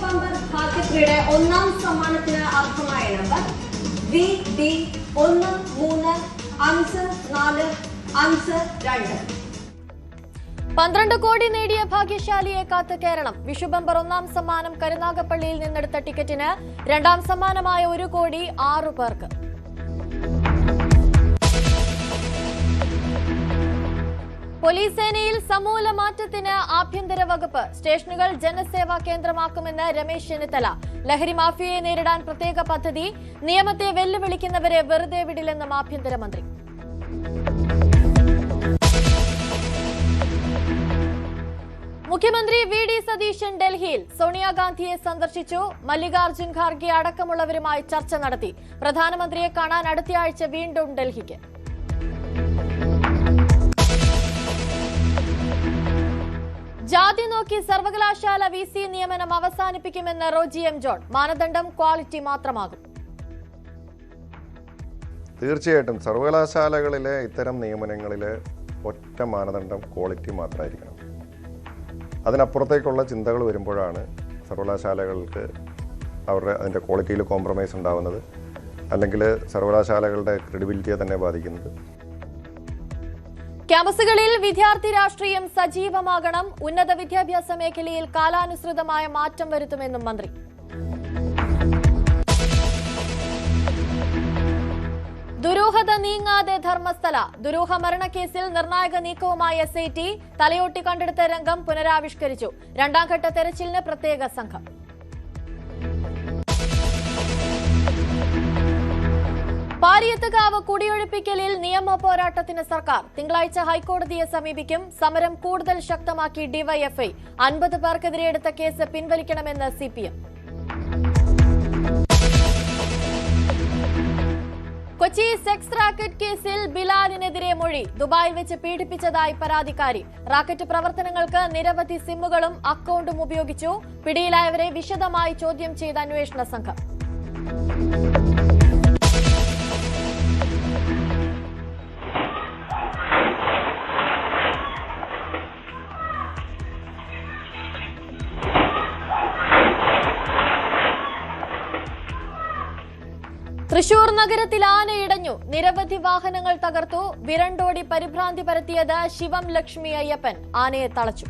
Bumper ഭാഗ്യശ്രീയുടെ ഒന്നാം സമ്മാനത്തിന് അർഹമായ number VD1354552. 12 കോടി നേടിയ ഭാഗ്യശാലിയെ കാത്ത് കേരളം. വിഷു ബമ്പർ ഒന്നാം സമ്മാനം കരുനാഗപ്പള്ളിയിൽ നിന്നെടുത്ത ടിക്കറ്റിന് രണ്ടാം സമ്മാനമായ 1 കോടി 6 പേർക്ക്. പോലീസ് സേനയിൽ സമൂല മാറ്റത്തിന് ആഭ്യന്തര വകുപ്പ്. സ്റ്റേഷനുകൾ ജനസേവാ കേന്ദ്രമാക്കുമെന്ന് രമേശ് ചെന്നിത്തല. ലഹരി മാഫിയയെ നേരിടാൻ പ്രത്യേക പദ്ധതി. നിയമത്തെ വെല്ലുവിളിക്കുന്നവരെ വെറുതെ വിടില്ലെന്നും ആഭ്യന്തരമന്ത്രി. മുഖ്യമന്ത്രി VD സതീശൻ ഡൽഹിയിൽ സോണിയാഗാന്ധിയെ സന്ദർശിച്ചു. മല്ലികാർജ്ജുൻ ഖാർഗെ അടക്കമുള്ളവരുമായി ചർച്ച നടത്തി. പ്രധാനമന്ത്രിയെ കാണാൻ അടുത്തയാഴ്ച വീണ്ടും ഡൽഹിക്ക്. ജാതി നോക്കി സർവകലാശാല VC നിയമനം അവസാനിപ്പിക്കുമെന്ന് റോജി എം ജോൺ. മാനദണ്ഡം ക്വാളിറ്റി മാത്രമാകും. തീർച്ചയായിട്ടും സർവകലാശാലകളിലെ ഇത്തരം നിയമനങ്ങളിൽ ഒറ്റ മാനദണ്ഡം ക്വാളിറ്റി മാത്രമായിരിക്കണം. അതിനപ്പുറത്തേക്കുള്ള ചിന്തകൾ വരുമ്പോഴാണ് സർവകലാശാലകൾക്ക് അതിൻ്റെ ക്വാളിറ്റിയിൽ കോംപ്രമൈസ് ഉണ്ടാവുന്നത്, അല്ലെങ്കിൽ സർവകലാശാലകളുടെ ക്രെഡിബിലിറ്റിയെ തന്നെ ബാധിക്കുന്നത്. ക്യാമ്പസുകളിൽ വിദ്യാർത്ഥി രാഷ്ട്രീയം സജീവമാകണം. ഉന്നത വിദ്യാഭ്യാസ മേഖലയിൽ കാലാനുസൃതമായ മാറ്റം വരുത്തുമെന്നും മന്ത്രി. ദുരൂഹത നീങ്ങാതെ ധർമ്മസ്ഥല. ദുരൂഹ മരണക്കേസിൽ നിർണായക നീക്കവുമായി SIT. തലയോട്ടി കണ്ടെടുത്ത രംഗം പുനരാവിഷ്കരിച്ചു. രണ്ടാംഘട്ട തെരച്ചിലിന് പ്രത്യേക സംഘം. പാരിയത്തുകാവ് കുടിയൊഴിപ്പിക്കലിൽ നിയമ പോരാട്ടത്തിന് സർക്കാർ. തിങ്കളാഴ്ച ഹൈക്കോടതിയെ സമീപിക്കും. സമരം കൂടുതൽ ശക്തമാക്കി DYFI. 50 പേർക്കെതിരെ എടുത്ത കേസ് പിൻവലിക്കണമെന്ന് CPM. കൊച്ചി സെക്സ് റാക്കറ്റ് കേസിൽ ബിലാലിനെതിരെ മൊഴി. ദുബായിൽ വെച്ച് പീഡിപ്പിച്ചതായി പരാതിക്കാരി. റാക്കറ്റ് പ്രവർത്തനങ്ങൾക്ക് നിരവധി സിമ്മുകളും അക്കൌണ്ടും ഉപയോഗിച്ചു. പിടിയിലായവരെ വിശദമായി ചോദ്യം ചെയ്ത അന്വേഷണ സംഘം. തൃശൂർ നഗരത്തിൽ ആനയിടഞ്ഞു. നിരവധി വാഹനങ്ങൾ തകർത്തു. വിരണ്ടോടി പരിഭ്രാന്തി പരത്തിയത് ശിവം ലക്ഷ്മി അയ്യപ്പൻ. ആനയെ തളച്ചു.